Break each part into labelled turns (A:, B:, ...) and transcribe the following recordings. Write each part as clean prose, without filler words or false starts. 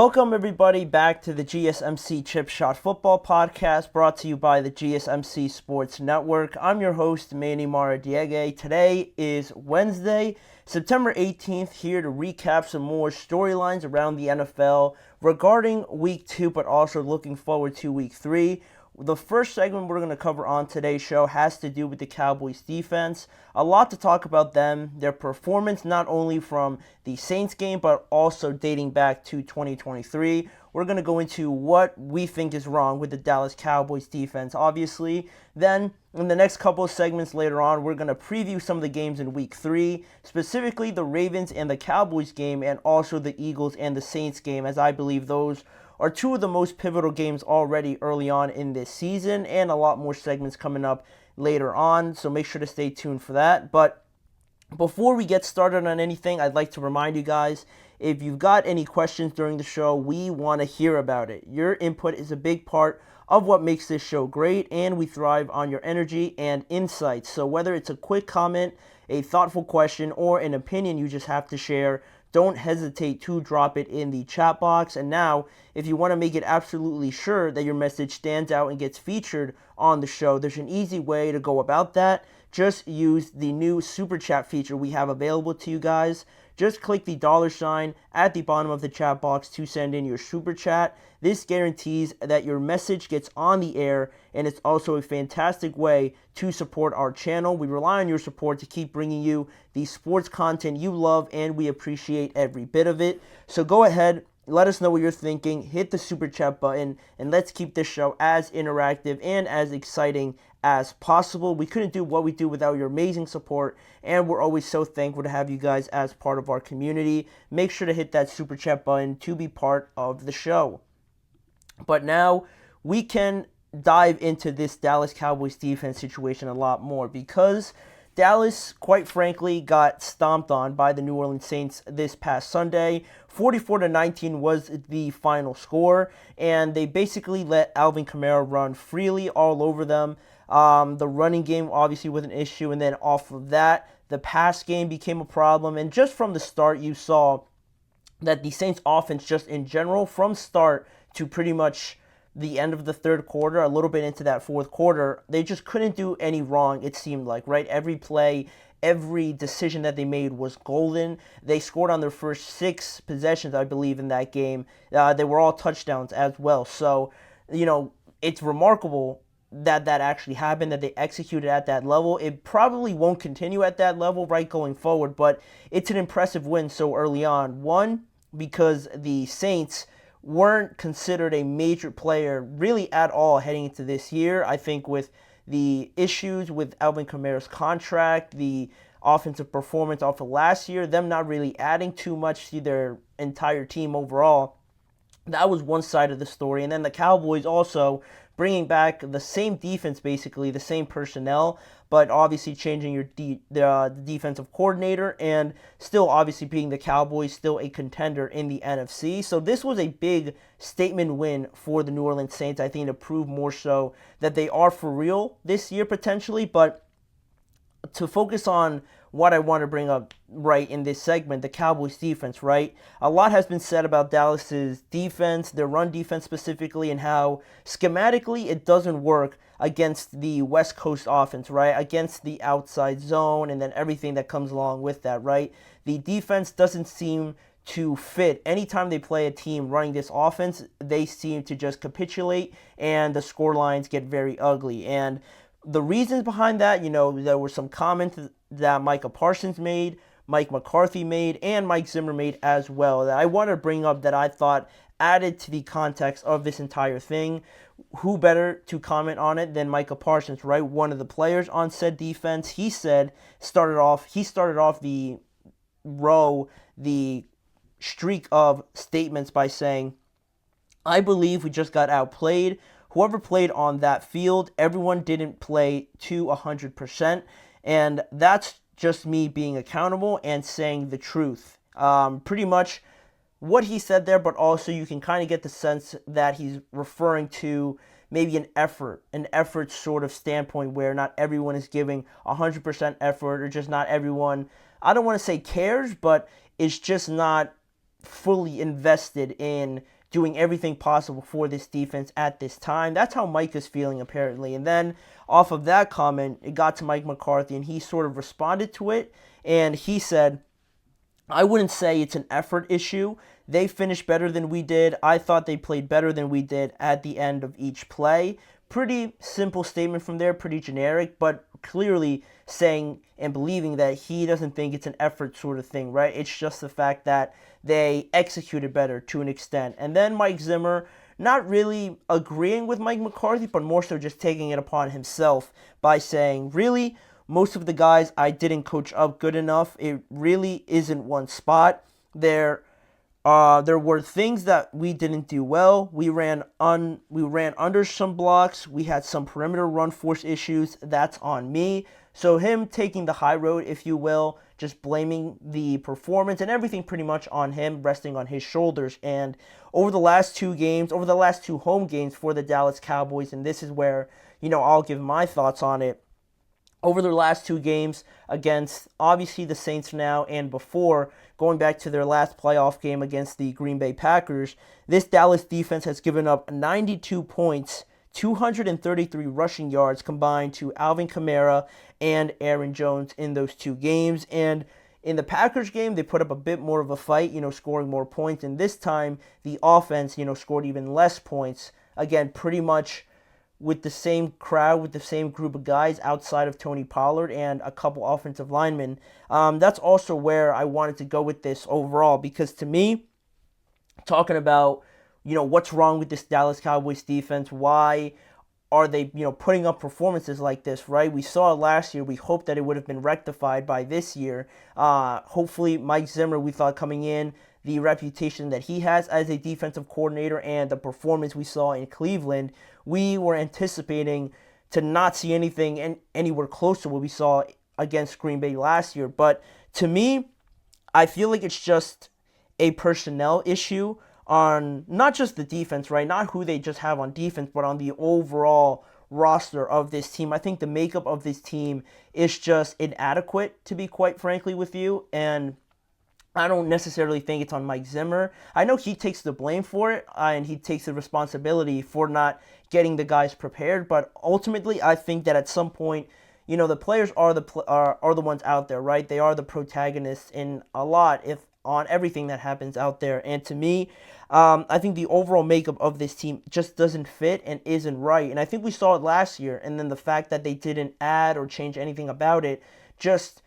A: Welcome, everybody, back to the GSMC Chip Shot Football Podcast, brought to you by the GSMC Sports Network. I'm your host, Manny Maradiege. Today is Wednesday, September 18th, here to recap some more storylines around the NFL regarding Week 2, but also looking forward to Week 3. The first segment we're going to cover on today's show has to do with the Cowboys defense. A lot to talk about them, their performance not only from the Saints game, but also dating back to 2023. We're going to go into what we think is wrong with the Dallas Cowboys defense, obviously. Then, in the next couple of segments later on, we're going to preview some of the games in Week 3, specifically the Ravens and the Cowboys game, and also the Eagles and the Saints game, as I believe those are two of the most pivotal games already early on in this season, and a lot more segments coming up later on, so make sure to stay tuned for that. But before we get started on anything, I'd like to remind you guys, if you've got any questions during the show, we want to hear about it. Your input is a big part of what makes this show great, and we thrive on your energy and insights. So whether it's a quick comment, a thoughtful question, or an opinion you just have to share, don't hesitate to drop it in the chat box. And now, if you want to make it absolutely sure that your message stands out and gets featured on the show, there's an easy way to go about that. Just use the new Super Chat feature we have available to you guys. Just click the $ at the bottom of the chat box to send in your Super Chat. This guarantees that your message gets on the air, and it's also a fantastic way to support our channel. We rely on your support to keep bringing you the sports content you love, and we appreciate every bit of it. So go ahead, let us know what you're thinking, hit the Super Chat button, and let's keep this show as interactive and as exciting as possible. We couldn't do what we do without your amazing support, and we're always so thankful to have you guys as part of our community. Make sure to hit that Super Chat button to be part of the show. But now we can dive into this Dallas Cowboys defense situation a lot more, because Dallas, quite frankly, got stomped on by the New Orleans Saints this past Sunday. 44-19 was the final score, and they basically let Alvin Kamara run freely all over them. The running game obviously was an issue, and then off of that, the pass game became a problem. And just from the start, you saw that the Saints offense, just in general, from start to pretty much the end of the third quarter, a little bit into that fourth quarter, they just couldn't do any wrong, it seemed like, right? Every play, every decision that they made was golden. They scored on their first 6 possessions, I believe, in that game. They were all touchdowns as well. So, it's remarkable that actually happened, that they executed at that level. It probably won't continue at that level, right, going forward, but it's an impressive win so early on. One, because the Saints weren't considered a major player really at all heading into this year. I think with the issues with Alvin Kamara's contract, the offensive performance off of last year, them not really adding too much to their entire team overall, that was one side of the story. And then the Cowboys also bringing back the same defense, basically the same personnel, but obviously changing the defensive coordinator, and still obviously being the Cowboys, still a contender in the NFC. So this was a big statement win for the New Orleans Saints, I think, to prove more so that they are for real this year potentially. But to focus on what I want to bring up right in this segment, the Cowboys defense, right? A lot has been said about Dallas's defense, their run defense specifically, and how schematically it doesn't work against the West Coast offense, right? Against the outside zone and then everything that comes along with that, right? The defense doesn't seem to fit. Anytime they play a team running this offense, they seem to just capitulate, and the score lines get very ugly. And the reasons behind that, there were some comments that Micah Parsons made, Mike McCarthy made, and Mike Zimmer made as well, that I want to bring up, that I thought added to the context of this entire thing. Who better to comment on it than Micah Parsons, right? One of the players on said defense. He started off the streak of statements by saying, "I believe we just got outplayed. Whoever played on that field, everyone didn't play to 100%. And that's just me being accountable and saying the truth." Pretty much what he said there, but also you can kind of get the sense that he's referring to maybe an effort sort of standpoint, where not everyone is giving 100% effort, or just not everyone, I don't want to say cares, but it's just not fully invested in doing everything possible for this defense at this time. That's how Mike is feeling, apparently. And then off of that comment, it got to Mike McCarthy, and he sort of responded to it, and he said, I wouldn't say it's an effort issue. They finished better than we did. I thought they played better than we did at the end of each play. Pretty simple statement from there, pretty generic, but clearly saying and believing that he doesn't think it's an effort sort of thing, right? It's just the fact that they executed better to an extent. And then Mike Zimmer, not really agreeing with Mike McCarthy, but more so just taking it upon himself by saying, really, most of the guys I didn't coach up good enough. It really isn't one spot. There were things that we didn't do well. We ran under some blocks. We had some perimeter run force issues. That's on me. So him taking the high road, if you will, just blaming the performance and everything pretty much on him, resting on his shoulders. And over the last two home games for the Dallas Cowboys, and this is where, I'll give my thoughts on it. Over their last two games against, obviously, the Saints now and before, going back to their last playoff game against the Green Bay Packers, this Dallas defense has given up 92 points, 233 rushing yards combined to Alvin Kamara and Aaron Jones in those two games. And in the Packers game, they put up a bit more of a fight, scoring more points. And this time, the offense, scored even less points. Again, pretty much with the same crowd, with the same group of guys outside of Tony Pollard and a couple offensive linemen. That's also where I wanted to go with this overall, because to me, talking about, what's wrong with this Dallas Cowboys defense, why are they, putting up performances like this, right? We saw it last year. We hope that it would have been rectified by this year. Hopefully, Mike Zimmer, we thought coming in, the reputation that he has as a defensive coordinator and the performance we saw in Cleveland, we were anticipating to not see anything anywhere close to what we saw against Green Bay last year. But to me, I feel like it's just a personnel issue on not just the defense, right? Not who they just have on defense, but on the overall roster of this team. I think the makeup of this team is just inadequate, to be quite frankly with you. And I don't necessarily think it's on Mike Zimmer. I know he takes the blame for it, and he takes the responsibility for not getting the guys prepared. But ultimately, I think that at some point, the players are the ones out there, right? They are the protagonists in a lot, if on everything that happens out there. And to me, I think the overall makeup of this team just doesn't fit and isn't right. And I think we saw it last year. And then the fact that they didn't add or change anything about it, just,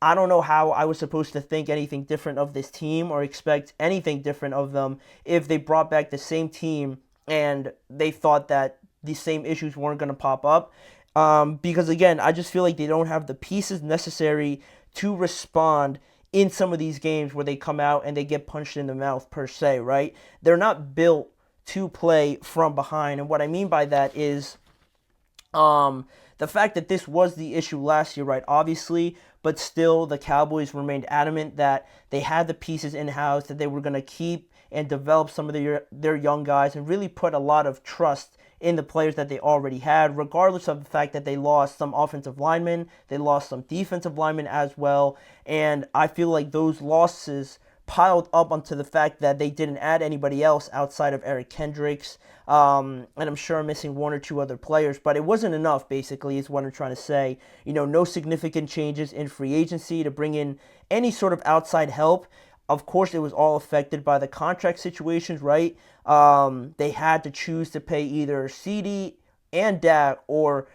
A: I don't know how I was supposed to think anything different of this team or expect anything different of them if they brought back the same team and they thought that the same issues weren't going to pop up. Because, again, I just feel like they don't have the pieces necessary to respond in some of these games where they come out and they get punched in the mouth, per se, right? They're not built to play from behind. And what I mean by that is the fact that this was the issue last year, right? Obviously, but still the Cowboys remained adamant that they had the pieces in-house, that they were going to keep and develop some of their young guys and really put a lot of trust in the players that they already had, regardless of the fact that they lost some offensive linemen, they lost some defensive linemen as well. And I feel like those losses piled up onto the fact that they didn't add anybody else outside of Eric Kendricks. And I'm sure I'm missing one or two other players, but it wasn't enough, basically, is what I'm trying to say. No significant changes in free agency to bring in any sort of outside help. Of course, it was all affected by the contract situations, right? They had to choose to pay either CD and Dak or,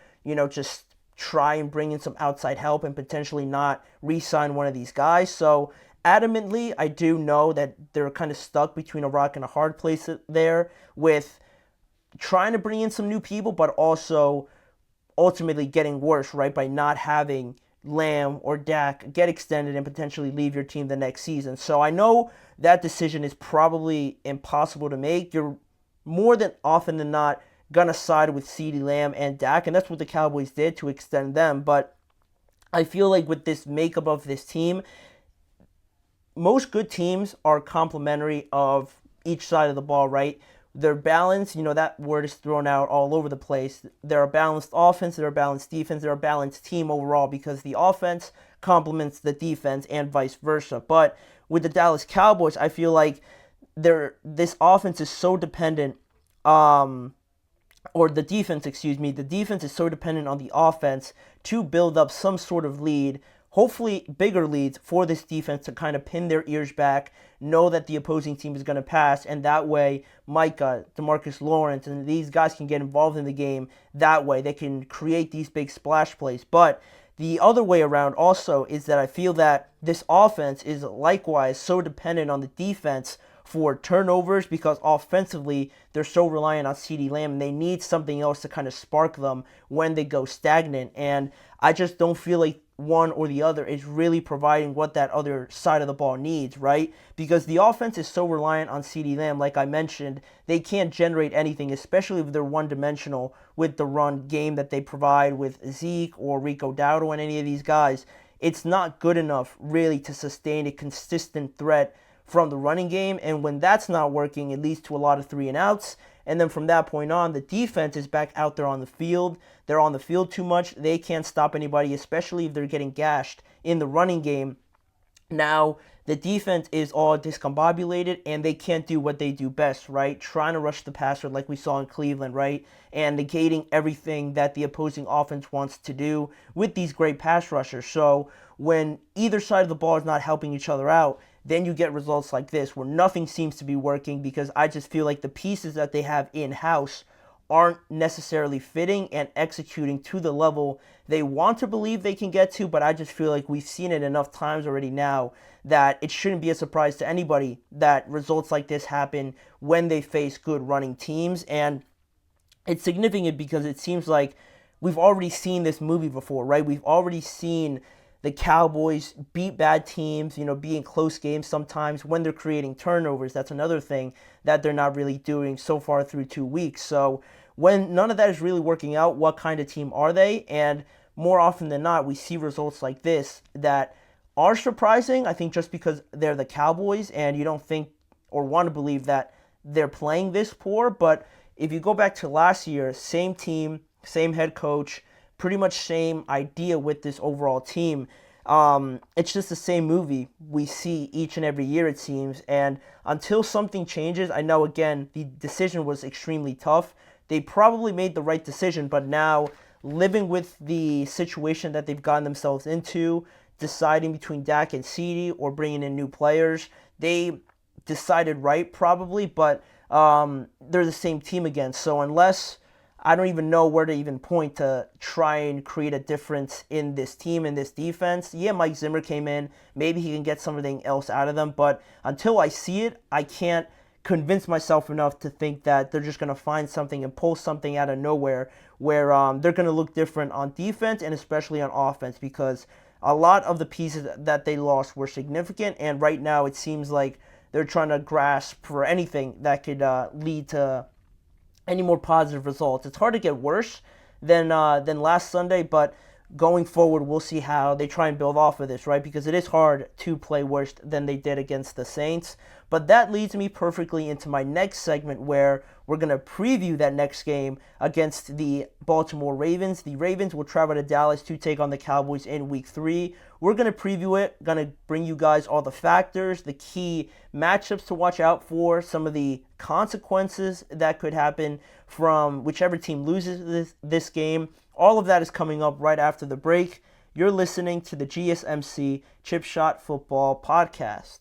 A: just try and bring in some outside help and potentially not re-sign one of these guys. So adamantly, I do know that they're kind of stuck between a rock and a hard place there with trying to bring in some new people, but also ultimately getting worse, right, by not having Lamb or Dak get extended and potentially leave your team the next season. So I know that decision is probably impossible to make. You're more than often than not going to side with CeeDee Lamb and Dak, and that's what the Cowboys did to extend them. But I feel like with this makeup of this team, most good teams are complementary of each side of the ball, right? They're balanced, that word is thrown out all over the place. They're a balanced offense, they're a balanced defense, they're a balanced team overall, because the offense complements the defense and vice versa. But with the Dallas Cowboys, I feel like this offense is so dependent, or the defense is so dependent on the offense to build up some sort of lead, hopefully bigger leads for this defense to kind of pin their ears back, know that the opposing team is going to pass, and that way Micah, DeMarcus Lawrence, and these guys can get involved in the game. That way they can create these big splash plays. But the other way around also is that I feel that this offense is likewise so dependent on the defense for turnovers, because offensively they're so reliant on CeeDee Lamb, and they need something else to kind of spark them when they go stagnant. And I just don't feel like one or the other is really providing what that other side of the ball needs, right? Because the offense is so reliant on CeeDee Lamb, like I mentioned, they can't generate anything, especially if they're one-dimensional with the run game that they provide with Zeke or Rico Dowdle and any of these guys. It's not good enough really to sustain a consistent threat from the running game, and when that's not working, it leads to a lot of 3-and-outs, and then from that point on, the defense is back out there on the field. They're on the field too much. They can't stop anybody, especially if they're getting gashed in the running game. Now, the defense is all discombobulated, and they can't do what they do best, right? Trying to rush the passer like we saw in Cleveland, right? And negating everything that the opposing offense wants to do with these great pass rushers. So when either side of the ball is not helping each other out, then you get results like this where nothing seems to be working, because I just feel like the pieces that they have in-house aren't necessarily fitting and executing to the level they want to believe they can get to. But I just feel like we've seen it enough times already now that it shouldn't be a surprise to anybody that results like this happen when they face good running teams. And it's significant because it seems like we've already seen this movie before, right? We've already seen the Cowboys beat bad teams, be in close games sometimes when they're creating turnovers. That's another thing that they're not really doing so far through 2 weeks. So when none of that is really working out, what kind of team are they? And more often than not, we see results like this that are surprising, I think, just because they're the Cowboys and you don't think or want to believe that they're playing this poor. But if you go back to last year, same team, same head coach, pretty much same idea with this overall team. It's just the same movie we see each and every year, it seems. And until something changes, I know, again, the decision was extremely tough. They probably made the right decision, but now living with the situation that they've gotten themselves into, deciding between Dak and CeeDee or bringing in new players, they decided right probably, but they're the same team again. So unless I don't even know where to even point to try and create a difference in this team and this defense. Yeah, Mike Zimmer came in. Maybe he can get something else out of them. But until I see it, I can't convince myself enough to think that they're just going to find something and pull something out of nowhere where they're going to look different on defense and especially on offense, because a lot of the pieces that they lost were significant. And right now it seems like they're trying to grasp for anything that could lead to any more positive results. It's hard to get worse than last Sunday, but going forward, we'll see how they try and build off of this, right? Because it is hard to play worse than they did against the Saints. But that leads me perfectly into my next segment, where we're going to preview that next game against the Baltimore Ravens. The Ravens will travel to Dallas to take on the Cowboys in Week 3. We're going to preview it, going to bring you guys all the factors, the key matchups to watch out for, some of the consequences that could happen from whichever team loses this game. All of that is coming up right after the break. You're listening to the GSMC Chip Shot Football Podcast.